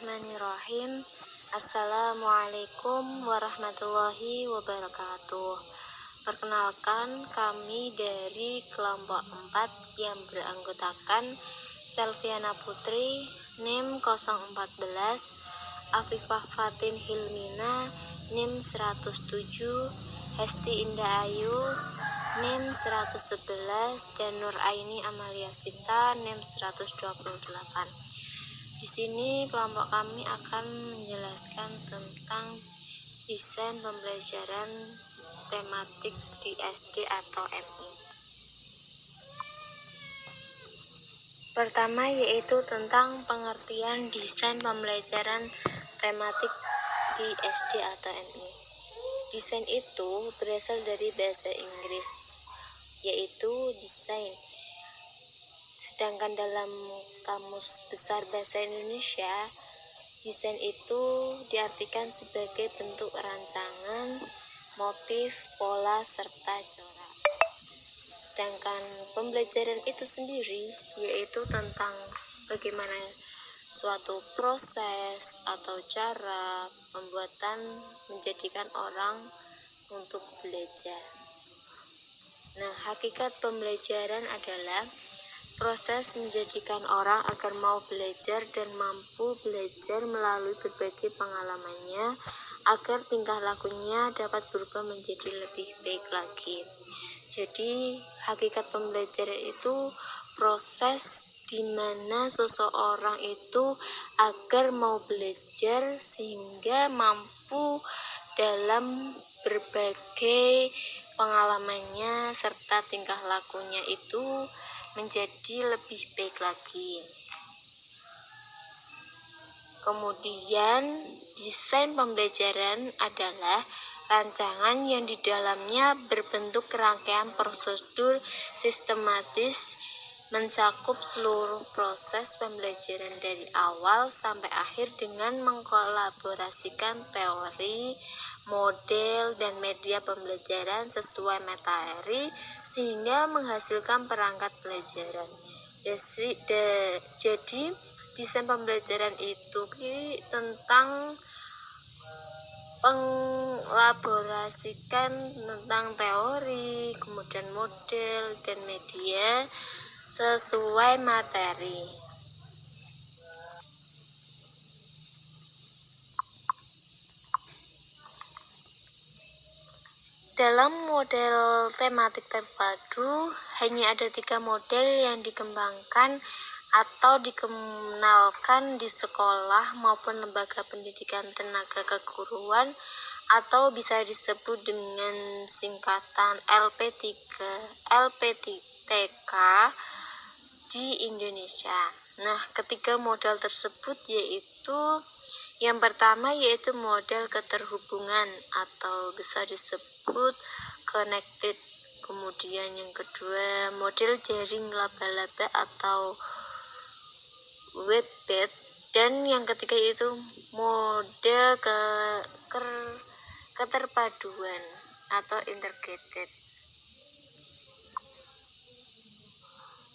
Bismillahirrahmanirrahim. Assalamualaikum warahmatullahi wabarakatuh. Perkenalkan, kami dari kelompok 4 yang beranggotakan Selviana Putri, NIM 014, Afifah Fatin Hilmina, NIM 107, Hesti Indah Ayu, NIM 111, dan Nur Aini Amalia Sita, NIM 128. Di sini kelompok kami akan menjelaskan tentang desain pembelajaran tematik di SD atau MI. Pertama yaitu tentang pengertian desain pembelajaran tematik di SD atau MI. Desain itu berasal dari bahasa Inggris, yaitu desain. Sedangkan dalam Kamus Besar Bahasa Indonesia, desain itu diartikan sebagai bentuk rancangan, motif, pola, serta corak. Sedangkan pembelajaran itu sendiri yaitu tentang bagaimana suatu proses atau cara pembuatan menjadikan orang untuk belajar. Nah, hakikat pembelajaran adalah proses menjadikan orang agar mau belajar dan mampu belajar melalui berbagai pengalamannya agar tingkah lakunya dapat berubah menjadi lebih baik lagi. Jadi hakikat pembelajaran itu proses di mana seseorang itu agar mau belajar sehingga mampu dalam berbagai pengalamannya serta tingkah lakunya itu menjadi lebih baik lagi. Kemudian, desain pembelajaran adalah rancangan yang di dalamnya berbentuk rangkaian prosedur sistematis mencakup seluruh proses pembelajaran dari awal sampai akhir dengan mengkolaborasikan teori, model, dan media pembelajaran sesuai materi sehingga menghasilkan perangkat pelajaran. Jadi desain pembelajaran itu tentang mengelaborasikan tentang teori, kemudian model, dan media sesuai materi. Dalam model tematik terpadu, hanya ada 3 model yang dikembangkan atau dikenalkan di sekolah maupun lembaga pendidikan tenaga keguruan atau bisa disebut dengan singkatan LPTK di Indonesia. Nah, ketiga model tersebut yaitu yang pertama yaitu model keterhubungan atau bisa disebut connected. Kemudian yang kedua model jaring laba-laba atau webbed, dan yang ketiga itu model keterpaduan atau integrated.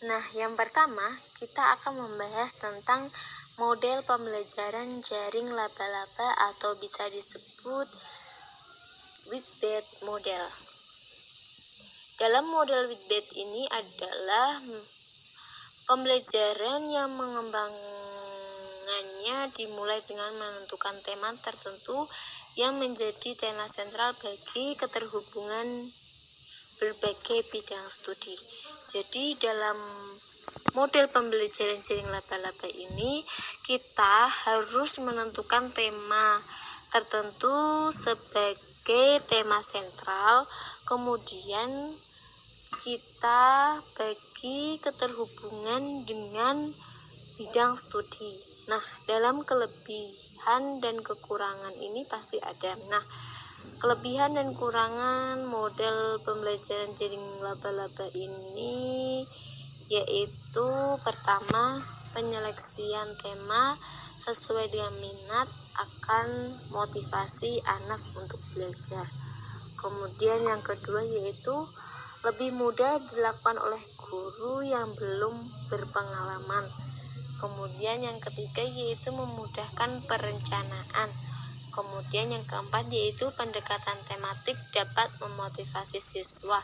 Nah, yang pertama kita akan membahas tentang model pembelajaran jaring laba-laba atau bisa disebut webbed model. Dalam model webbed ini adalah pembelajaran yang mengembangkannya dimulai dengan menentukan tema tertentu yang menjadi tema sentral bagi keterhubungan berbagai bidang studi. Jadi dalam model pembelajaran jaring laba-laba ini kita harus menentukan tema tertentu sebagai tema sentral, kemudian kita bagi keterhubungan dengan bidang studi. Nah, dalam kelebihan dan kekurangan ini pasti ada. Nah, kelebihan dan kekurangan model pembelajaran jaring laba-laba ini yaitu pertama, penyeleksian tema sesuai dengan minat akan motivasi anak untuk belajar. Kemudian yang kedua yaitu lebih mudah dilakukan oleh guru yang belum berpengalaman. Kemudian yang ketiga yaitu memudahkan perencanaan. Kemudian yang keempat yaitu pendekatan tematik dapat memotivasi siswa.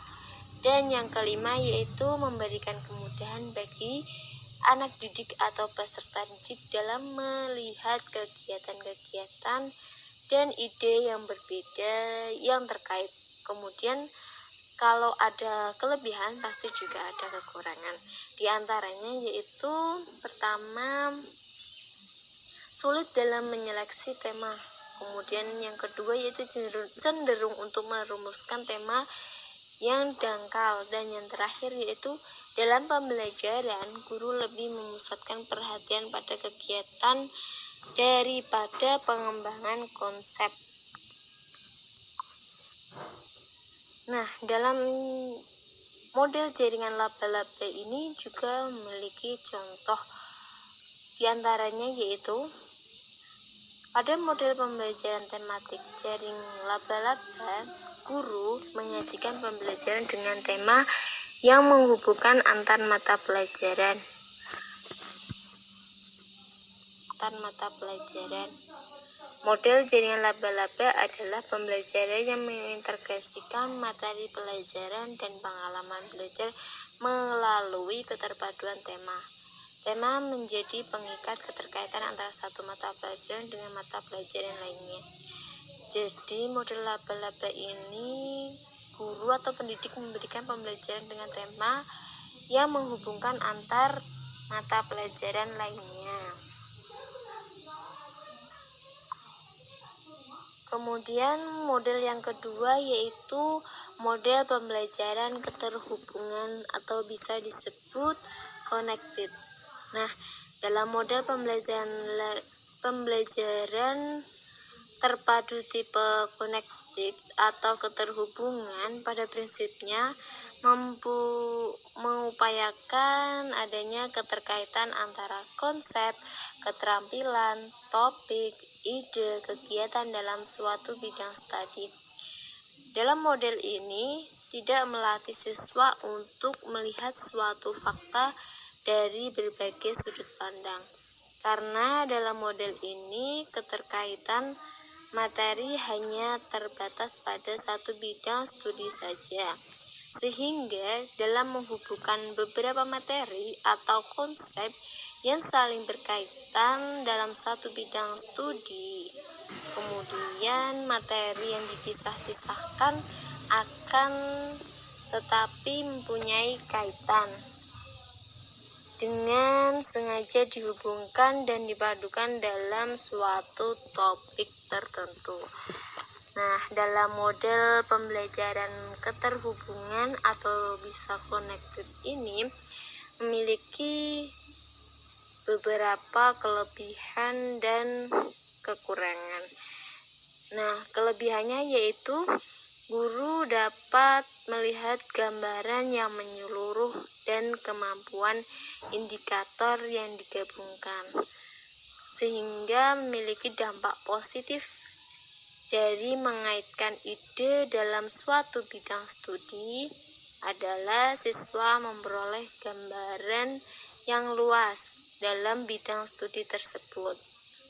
Dan yang kelima yaitu memberikan kemudahan bagi anak didik atau peserta didik dalam melihat kegiatan-kegiatan dan ide yang berbeda yang terkait. Kemudian kalau ada kelebihan pasti juga ada kekurangan. Di antaranya yaitu pertama, sulit dalam menyeleksi tema. Kemudian yang kedua yaitu cenderung untuk merumuskan tema yang dangkal. Dan yang terakhir yaitu dalam pembelajaran guru lebih memusatkan perhatian pada kegiatan daripada pengembangan konsep. Nah, dalam model jaringan laba-laba ini juga memiliki contoh. Di antaranya yaitu pada model pembelajaran tematik jaring laba-laba, guru menyajikan pembelajaran dengan tema yang menghubungkan antar mata pelajaran. Model jaringan laba-laba adalah pembelajaran yang mengintegrasikan materi pelajaran dan pengalaman belajar melalui keterpaduan tema. Tema menjadi pengikat keterkaitan antara satu mata pelajaran dengan mata pelajaran lainnya. Jadi model laba-laba ini guru atau pendidik memberikan pembelajaran dengan tema yang menghubungkan antar mata pelajaran lainnya. Kemudian model yang kedua yaitu model pembelajaran keterhubungan atau bisa disebut connected. Nah, dalam model pembelajaran terpadu tipe connected atau keterhubungan pada prinsipnya mengupayakan adanya keterkaitan antara konsep, keterampilan, topik, ide, kegiatan dalam suatu bidang studi. Dalam model ini tidak melatih siswa untuk melihat suatu fakta dari berbagai sudut pandang. Karena dalam model ini keterkaitan materi hanya terbatas pada satu bidang studi saja. Sehingga dalam menghubungkan beberapa materi atau konsep yang saling berkaitan dalam satu bidang studi, kemudian materi yang dipisah-pisahkan akan tetapi mempunyai kaitan dengan sengaja dihubungkan dan dipadukan dalam suatu topik tertentu. Nah, dalam model pembelajaran keterhubungan atau bisa connected ini memiliki beberapa kelebihan dan kekurangan. Nah, kelebihannya yaitu guru dapat melihat gambaran yang menyeluruh dan kemampuan indikator yang digabungkan, sehingga memiliki dampak positif dari mengaitkan ide dalam suatu bidang studi adalah siswa memperoleh gambaran yang luas dalam bidang studi tersebut.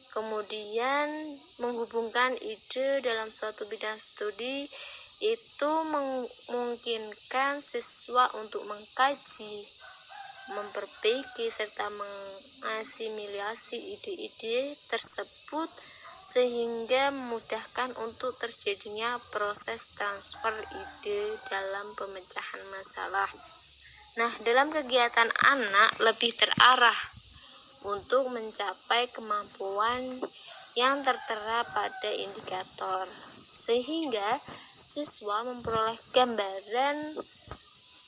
Kemudian menghubungkan ide dalam suatu bidang studi itu memungkinkan siswa untuk mengkaji, memperbaiki serta mengasimilasi ide-ide tersebut sehingga memudahkan untuk terjadinya proses transfer ide dalam pemecahan masalah. Nah, dalam kegiatan anak lebih terarah untuk mencapai kemampuan yang tertera pada indikator, sehingga siswa memperoleh gambaran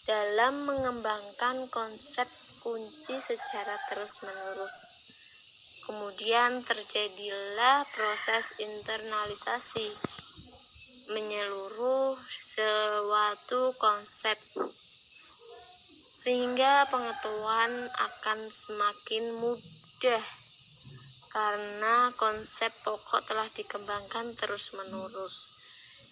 dalam mengembangkan konsep kunci secara terus-menerus. Kemudian terjadilah proses internalisasi menyeluruh suatu konsep, sehingga pengetahuan akan semakin mudah karena konsep pokok telah dikembangkan terus-menerus.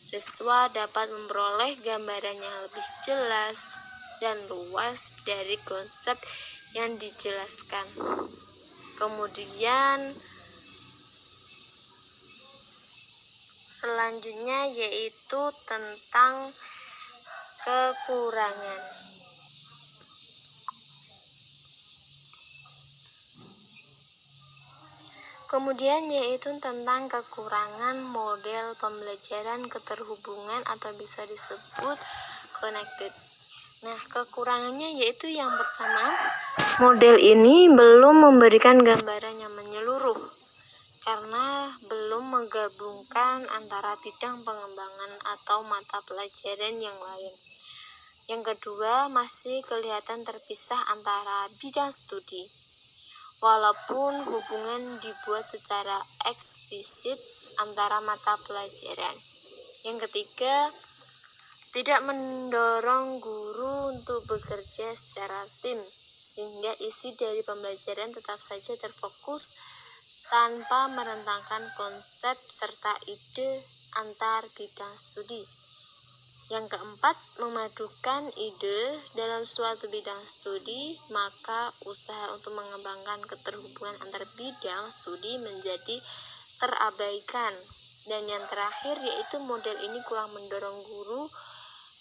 Siswa dapat memperoleh gambaran yang lebih jelas dan luas dari konsep yang dijelaskan. Kemudian selanjutnya yaitu tentang kekurangan. Kemudian yaitu tentang kekurangan model pembelajaran keterhubungan atau bisa disebut connected. Nah, kekurangannya yaitu yang pertama, model ini belum memberikan gambaran yang menyeluruh karena belum menggabungkan antara bidang pengembangan atau mata pelajaran yang lain. Yang kedua, masih kelihatan terpisah antara bidang studi, walaupun hubungan dibuat secara eksplisit antara mata pelajaran. Yang ketiga, tidak mendorong guru untuk bekerja secara tim, sehingga isi dari pembelajaran tetap saja terfokus tanpa merentangkan konsep serta ide antar bidang studi. Yang keempat, memadukan ide dalam suatu bidang studi, maka usaha untuk mengembangkan keterhubungan antar bidang studi menjadi terabaikan. Dan yang terakhir yaitu model ini kurang mendorong guru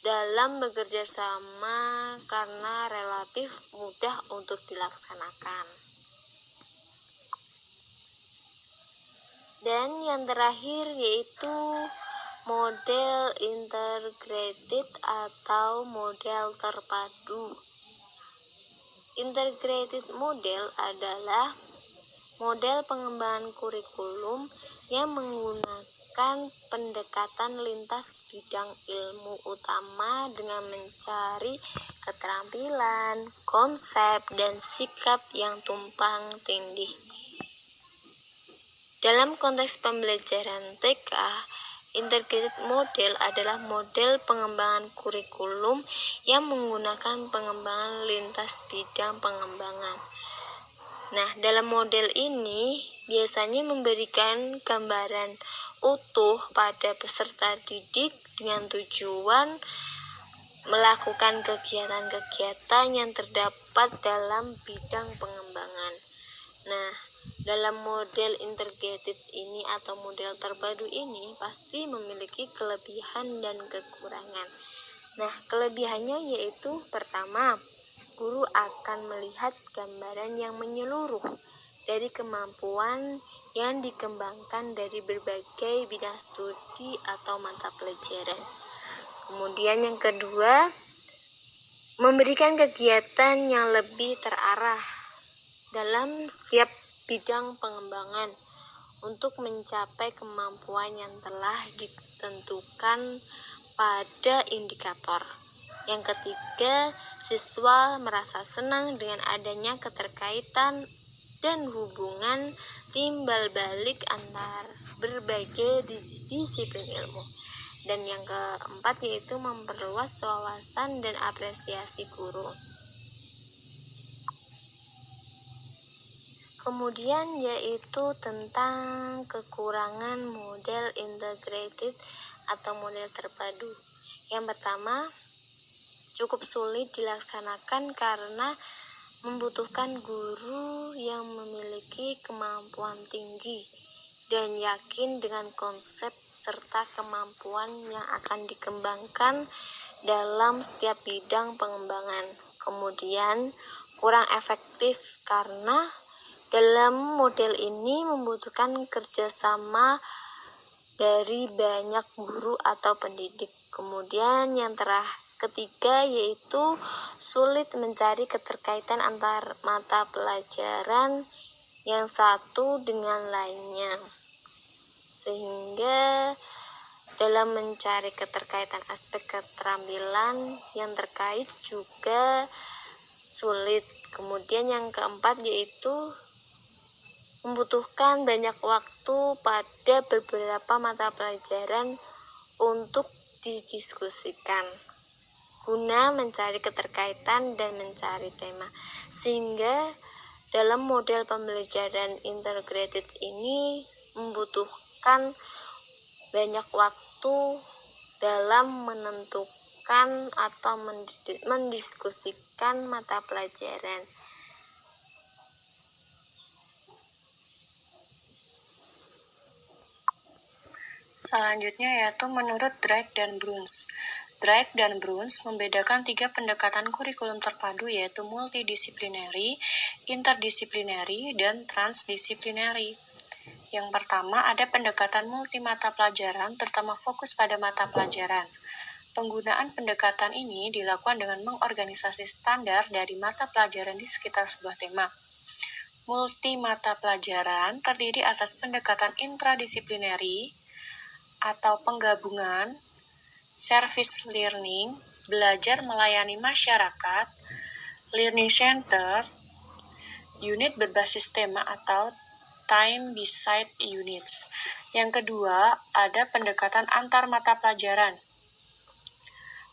dalam bekerja sama karena relatif mudah untuk dilaksanakan. Dan yang terakhir yaitu model integrated atau model terpadu. Integrated model adalah model pengembangan kurikulum yang menggunakan pendekatan lintas bidang ilmu utama dengan mencari keterampilan, konsep, dan sikap yang tumpang tindih. Dalam konteks pembelajaran TK, integrated model adalah model pengembangan kurikulum yang menggunakan pengembangan lintas bidang pengembangan. Nah, dalam model ini biasanya memberikan gambaran utuh pada peserta didik dengan tujuan melakukan kegiatan-kegiatan yang terdapat dalam bidang pengembangan. Nah, dalam model integrated ini atau model terpadu ini pasti memiliki kelebihan dan kekurangan. Nah, kelebihannya yaitu pertama, guru akan melihat gambaran yang menyeluruh dari kemampuan yang dikembangkan dari berbagai bidang studi atau mata pelajaran. Kemudian yang kedua, memberikan kegiatan yang lebih terarah dalam setiap bidang pengembangan untuk mencapai kemampuan yang telah ditentukan pada indikator. Yang ketiga, siswa merasa senang dengan adanya keterkaitan dan hubungan timbal balik antar berbagai disiplin ilmu. Dan yang keempat yaitu memperluas wawasan dan apresiasi guru. Kemudian yaitu tentang kekurangan model integrated atau model terpadu. Yang pertama, cukup sulit dilaksanakan karena membutuhkan guru yang memiliki kemampuan tinggi dan yakin dengan konsep serta kemampuan yang akan dikembangkan dalam setiap bidang pengembangan. Kemudian kurang efektif karena dalam model ini membutuhkan kerjasama dari banyak guru atau pendidik. Kemudian yang ketiga yaitu sulit mencari keterkaitan antar mata pelajaran yang satu dengan lainnya, sehingga dalam mencari keterkaitan aspek keterampilan yang terkait juga sulit. Kemudian yang keempat yaitu membutuhkan banyak waktu pada beberapa mata pelajaran untuk didiskusikan guna mencari keterkaitan dan mencari tema, sehingga dalam model pembelajaran integrated ini membutuhkan banyak waktu dalam menentukan atau mendiskusikan mata pelajaran. Selanjutnya yaitu menurut Drake dan Bruns. Drake dan Bruns membedakan 3 pendekatan kurikulum terpadu yaitu multidisiplinary, interdisiplinary, dan transdisiplinary. Yang pertama ada pendekatan multi mata pelajaran terutama fokus pada mata pelajaran. Penggunaan pendekatan ini dilakukan dengan mengorganisasi standar dari mata pelajaran di sekitar sebuah tema. Multi mata pelajaran terdiri atas pendekatan intradisiplinary atau penggabungan, service learning, belajar melayani masyarakat, learning center, unit berbasis tema atau time beside units. Yang kedua, ada pendekatan antar mata pelajaran.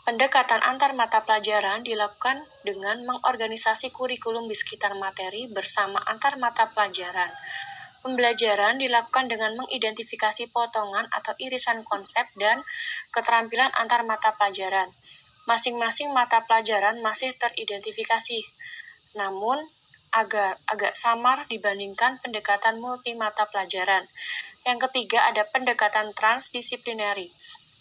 Pendekatan antar mata pelajaran dilakukan dengan mengorganisasi kurikulum di sekitar materi bersama antar mata pelajaran. Pembelajaran dilakukan dengan mengidentifikasi potongan atau irisan konsep dan keterampilan antar mata pelajaran. Masing-masing mata pelajaran masih teridentifikasi, namun agak samar dibandingkan pendekatan multi mata pelajaran. Yang ketiga ada pendekatan transdisiplinary.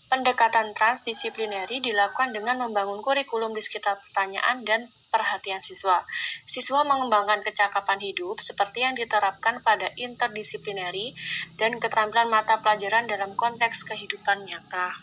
Pendekatan transdisiplinary dilakukan dengan membangun kurikulum di sekitar pertanyaan dan perhatian siswa. Siswa mengembangkan kecakapan hidup seperti yang diterapkan pada interdisiplinary dan keterampilan mata pelajaran dalam konteks kehidupan nyata.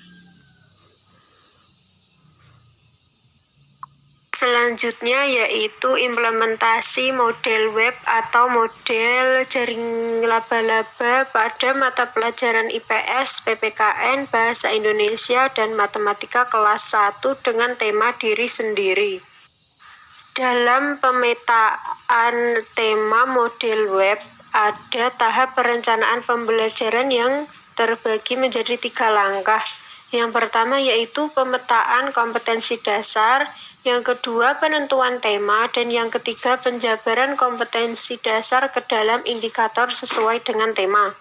Selanjutnya yaitu implementasi model web atau model jaring laba-laba pada mata pelajaran IPS, PPKN, Bahasa Indonesia, dan Matematika kelas 1 dengan tema diri sendiri. Dalam pemetaan tema model web, ada tahap perencanaan pembelajaran yang terbagi menjadi 3 langkah. Yang pertama yaitu pemetaan kompetensi dasar, yang kedua penentuan tema, dan yang ketiga penjabaran kompetensi dasar ke dalam indikator sesuai dengan tema.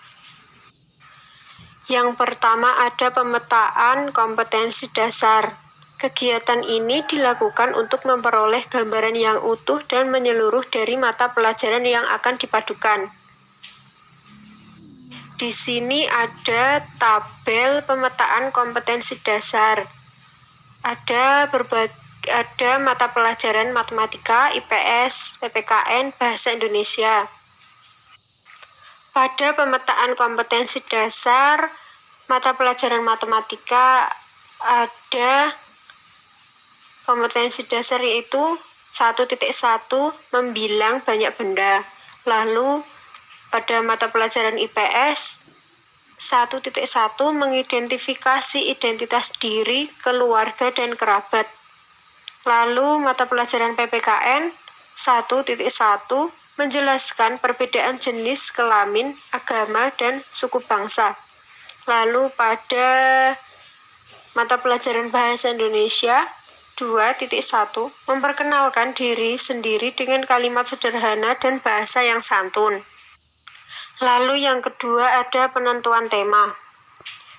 Yang pertama ada pemetaan kompetensi dasar. Kegiatan ini dilakukan untuk memperoleh gambaran yang utuh dan menyeluruh dari mata pelajaran yang akan dipadukan. Di sini ada tabel pemetaan kompetensi dasar. Ada mata pelajaran matematika, IPS, PPKN, Bahasa Indonesia. Pada pemetaan kompetensi dasar mata pelajaran matematika ada kompetensi dasar yaitu 1.1 membilang banyak benda. Lalu pada mata pelajaran IPS 1.1 mengidentifikasi identitas diri, keluarga, dan kerabat. Lalu mata pelajaran PPKN 1.1 menjelaskan perbedaan jenis kelamin, agama, dan suku bangsa. Lalu pada mata pelajaran Bahasa Indonesia 2.1 memperkenalkan diri sendiri dengan kalimat sederhana dan bahasa yang santun. Lalu yang kedua ada penentuan tema.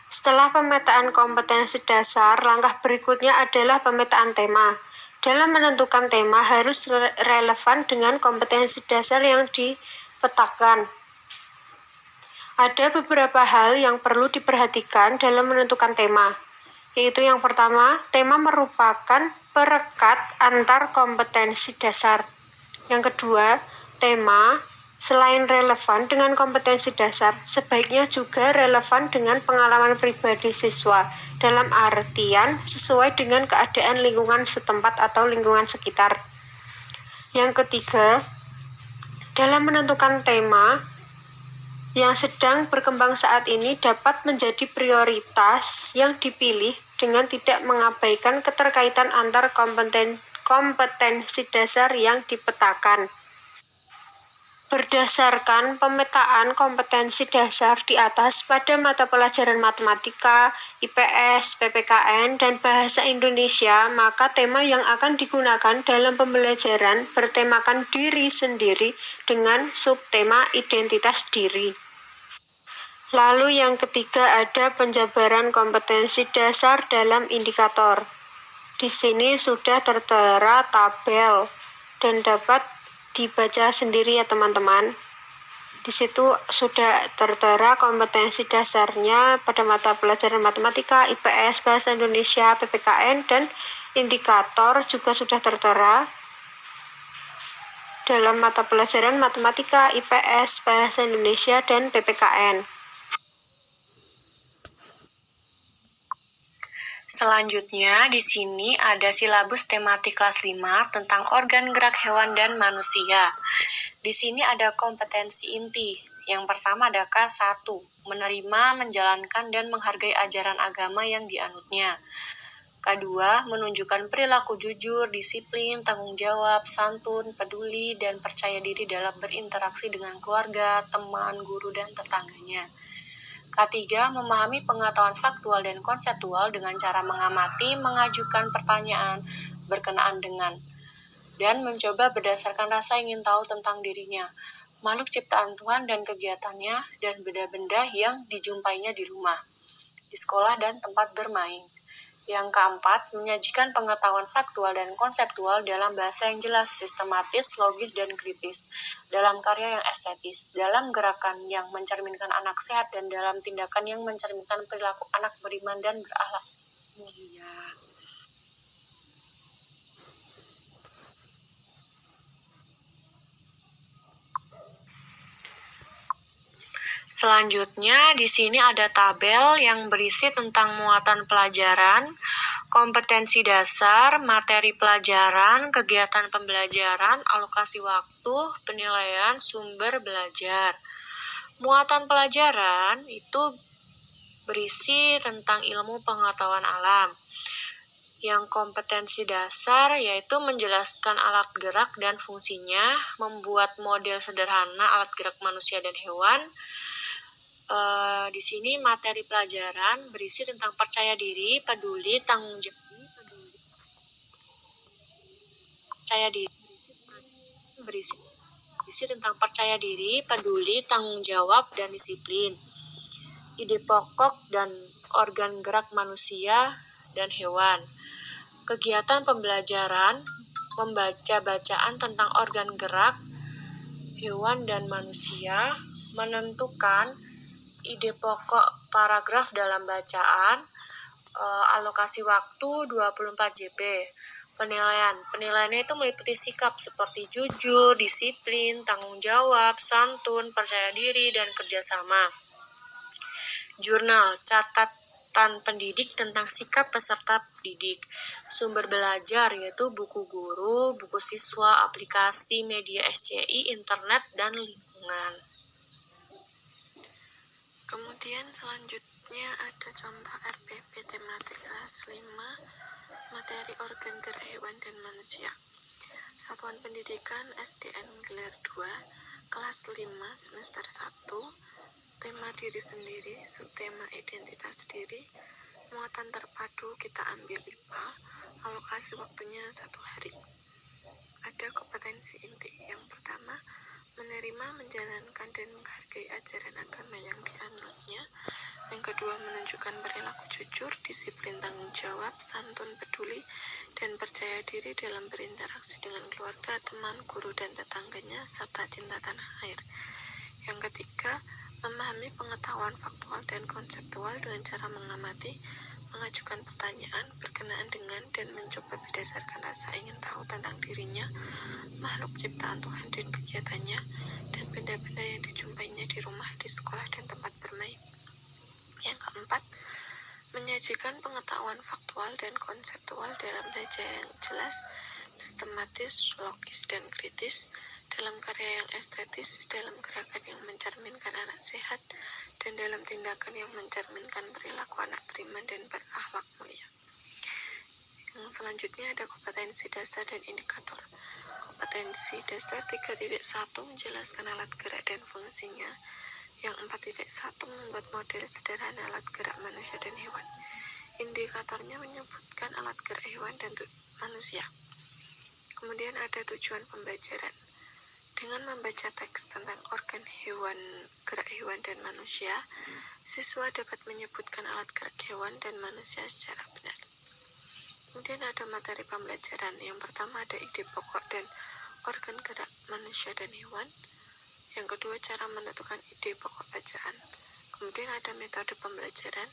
Setelah pemetaan kompetensi dasar, langkah berikutnya adalah pemetaan tema. Dalam menentukan tema harus relevan dengan kompetensi dasar yang dipetakan. Ada beberapa hal yang perlu diperhatikan dalam menentukan tema, yaitu yang pertama, tema merupakan perekat antar kompetensi dasar. Yang kedua, tema selain relevan dengan kompetensi dasar, sebaiknya juga relevan dengan pengalaman pribadi siswa, dalam artian sesuai dengan keadaan lingkungan setempat atau lingkungan sekitar. Yang ketiga, dalam menentukan tema yang sedang berkembang saat ini dapat menjadi prioritas yang dipilih dengan tidak mengabaikan keterkaitan antar kompetensi dasar yang dipetakan. Berdasarkan pemetaan kompetensi dasar di atas pada mata pelajaran matematika, IPS, PPKN, dan Bahasa Indonesia, maka tema yang akan digunakan dalam pembelajaran bertemakan diri sendiri dengan subtema identitas diri. Lalu yang ketiga ada penjabaran kompetensi dasar dalam indikator. Di sini sudah tertera tabel dan dapat dibaca sendiri ya teman-teman. Di situ sudah tertera kompetensi dasarnya pada mata pelajaran matematika, IPS, bahasa Indonesia, PPKN, dan indikator juga sudah tertera dalam mata pelajaran matematika, IPS, bahasa Indonesia, dan PPKN. Selanjutnya, di sini ada silabus tematik kelas 5 tentang organ gerak hewan dan manusia. Di sini ada kompetensi inti. Yang pertama ada K1, menerima, menjalankan, dan menghargai ajaran agama yang dianutnya. Kedua, menunjukkan perilaku jujur, disiplin, tanggung jawab, santun, peduli, dan percaya diri dalam berinteraksi dengan keluarga, teman, guru, dan tetangganya. Ketiga, memahami pengetahuan faktual dan konseptual dengan cara mengamati, mengajukan pertanyaan berkenaan dengan, dan mencoba berdasarkan rasa ingin tahu tentang dirinya, makhluk ciptaan Tuhan dan kegiatannya, dan benda-benda yang dijumpainya di rumah, di sekolah, dan tempat bermain. Yang keempat, menyajikan pengetahuan faktual dan konseptual dalam bahasa yang jelas, sistematis, logis, dan kritis, dalam karya yang estetis, dalam gerakan yang mencerminkan anak sehat, dan dalam tindakan yang mencerminkan perilaku anak beriman dan berakhlak mulia. Selanjutnya, di sini ada tabel yang berisi tentang muatan pelajaran, kompetensi dasar, materi pelajaran, kegiatan pembelajaran, alokasi waktu, penilaian, sumber belajar. Muatan pelajaran itu berisi tentang ilmu pengetahuan alam. Yang kompetensi dasar yaitu menjelaskan alat gerak dan fungsinya, membuat model sederhana alat gerak manusia dan hewan. Di sini materi pelajaran berisi tentang percaya diri, peduli, tanggung jawab, berisi tentang percaya diri, peduli, tanggung jawab, dan disiplin. Ide pokok dan organ gerak manusia dan hewan. Kegiatan pembelajaran membaca bacaan tentang organ gerak hewan dan manusia, menentukan ide pokok paragraf dalam bacaan, alokasi waktu 24 JP. Penilaiannya itu meliputi sikap seperti jujur, disiplin, tanggung jawab, santun, percaya diri, dan kerjasama. Jurnal, catatan pendidik tentang sikap peserta didik. Sumber belajar yaitu buku guru, buku siswa, aplikasi, media SCI, internet, dan lingkungan. Kemudian selanjutnya ada contoh RPP tematik kelas 5, materi organ gerak hewan dan manusia. Satuan Pendidikan SDN Gelar 2, kelas 5 semester 1, tema diri sendiri, subtema identitas diri, muatan terpadu kita ambil IPA, alokasi waktunya 1 hari. Ada kompetensi inti. Yang pertama, menerima, menjalankan, dan menghargai ajaran agama yang dianutnya. Yang kedua, menunjukkan perilaku jujur, disiplin, tanggung jawab, santun, peduli, dan percaya diri dalam berinteraksi dengan keluarga, teman, guru, dan tetangganya, serta cinta tanah air. Yang ketiga, memahami pengetahuan faktual dan konseptual dengan cara mengamati, mengajukan pertanyaan berkenaan dengan, dan mencoba berdasarkan rasa ingin tahu tentang dirinya, makhluk ciptaan Tuhan dan kegiatannya, dan benda-benda yang dijumpainya di rumah, di sekolah, dan tempat bermain. Yang keempat, menyajikan pengetahuan faktual dan konseptual dalam bahasa yang jelas, sistematis, logis, dan kritis, dalam karya yang estetis, dalam gerakan yang mencerminkan anak sehat, dan dalam tindakan yang mencerminkan perilaku anak beriman dan berakhlak mulia. Yang selanjutnya ada kompetensi dasar dan indikator. Kompetensi dasar 3.1 menjelaskan alat gerak dan fungsinya. Yang 4.1 membuat model sederhana alat gerak manusia dan hewan. Indikatornya menyebutkan alat gerak hewan dan manusia. Kemudian ada tujuan pembelajaran. Dengan membaca teks tentang organ hewan, gerak hewan, dan manusia, siswa dapat menyebutkan alat gerak hewan dan manusia secara benar. Kemudian ada materi pembelajaran. Yang pertama ada ide pokok dan organ gerak manusia dan hewan. Yang kedua, cara menentukan ide pokok bacaan. Kemudian ada metode pembelajaran,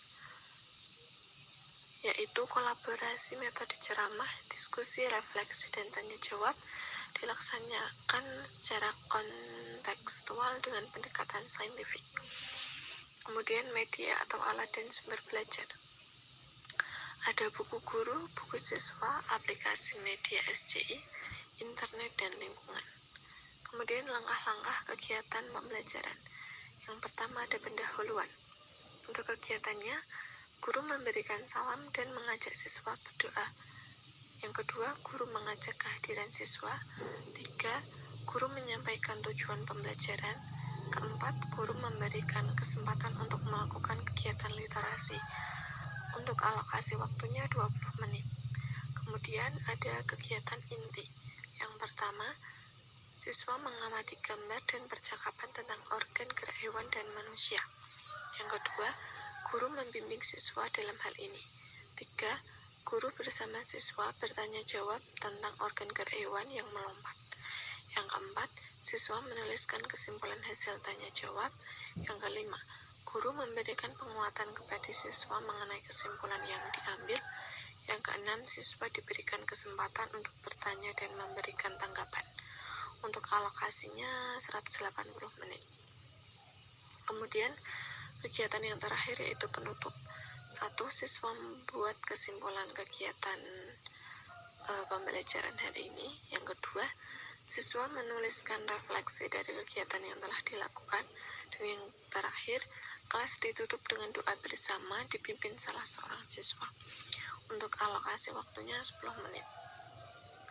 yaitu kolaborasi metode ceramah, diskusi, refleksi, dan tanya jawab dilaksanakan secara kontekstual dengan pendekatan saintifik. Kemudian media atau alat dan sumber belajar. Ada buku guru, buku siswa, aplikasi media SCI, internet, dan lingkungan. Kemudian langkah-langkah kegiatan pembelajaran. Yang pertama ada pendahuluan. Untuk kegiatannya, guru memberikan salam dan mengajak siswa berdoa. Yang kedua, guru mengajak kehadiran siswa. 3, guru menyampaikan tujuan pembelajaran. Keempat, guru memberikan kesempatan untuk melakukan kegiatan literasi. Untuk alokasi waktunya 20 menit. Kemudian ada kegiatan inti. Yang pertama, siswa mengamati gambar dan percakapan tentang organ gerak hewan dan manusia. Yang kedua, guru membimbing siswa dalam hal ini. 3, guru bersama siswa bertanya jawab tentang organ gerak hewan yang melompat. Yang keempat, siswa menuliskan kesimpulan hasil tanya jawab. Yang kelima, guru memberikan penguatan kepada siswa mengenai kesimpulan yang diambil. Yang keenam, siswa diberikan kesempatan untuk bertanya dan memberikan tanggapan. Untuk alokasinya 180 menit. Kemudian, kegiatan yang terakhir yaitu penutup. 1, siswa membuat kesimpulan kegiatan pembelajaran hari ini. Yang kedua, siswa menuliskan refleksi dari kegiatan yang telah dilakukan. Dan yang terakhir, kelas ditutup dengan doa bersama dipimpin salah seorang siswa. Untuk alokasi waktunya 10 menit.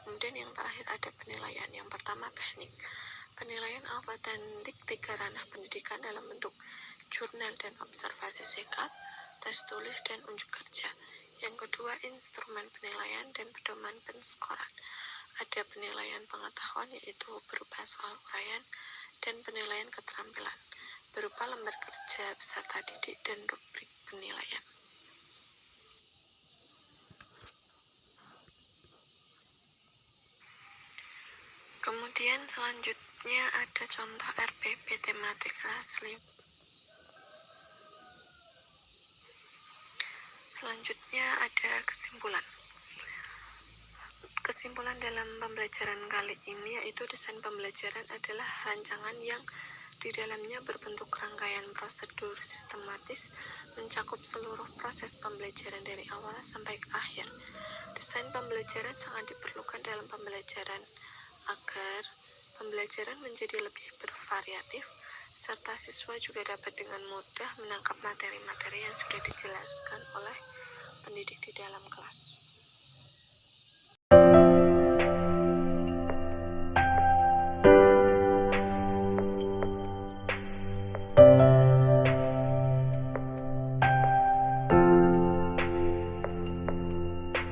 Kemudian yang terakhir ada penilaian. Yang pertama, teknik. Penilaian autentik 3 ranah pendidikan dalam bentuk jurnal dan observasi singkat, tes tulis, dan unjuk kerja. Yang kedua, instrumen penilaian dan pedoman penskoran. Ada penilaian pengetahuan yaitu berupa soal uraian dan penilaian keterampilan berupa lembar kerja peserta didik dan rubrik penilaian. Kemudian selanjutnya ada contoh RPP tematik kelas 5. Selanjutnya ada kesimpulan. Kesimpulan dalam pembelajaran kali ini yaitu desain pembelajaran adalah rancangan yang di dalamnya berbentuk rangkaian prosedur sistematis mencakup seluruh proses pembelajaran dari awal sampai ke akhir. Desain pembelajaran sangat diperlukan dalam pembelajaran agar pembelajaran menjadi lebih bervariatif serta siswa juga dapat dengan mudah menangkap materi-materi yang sudah dijelaskan oleh pendidik di dalam kelas.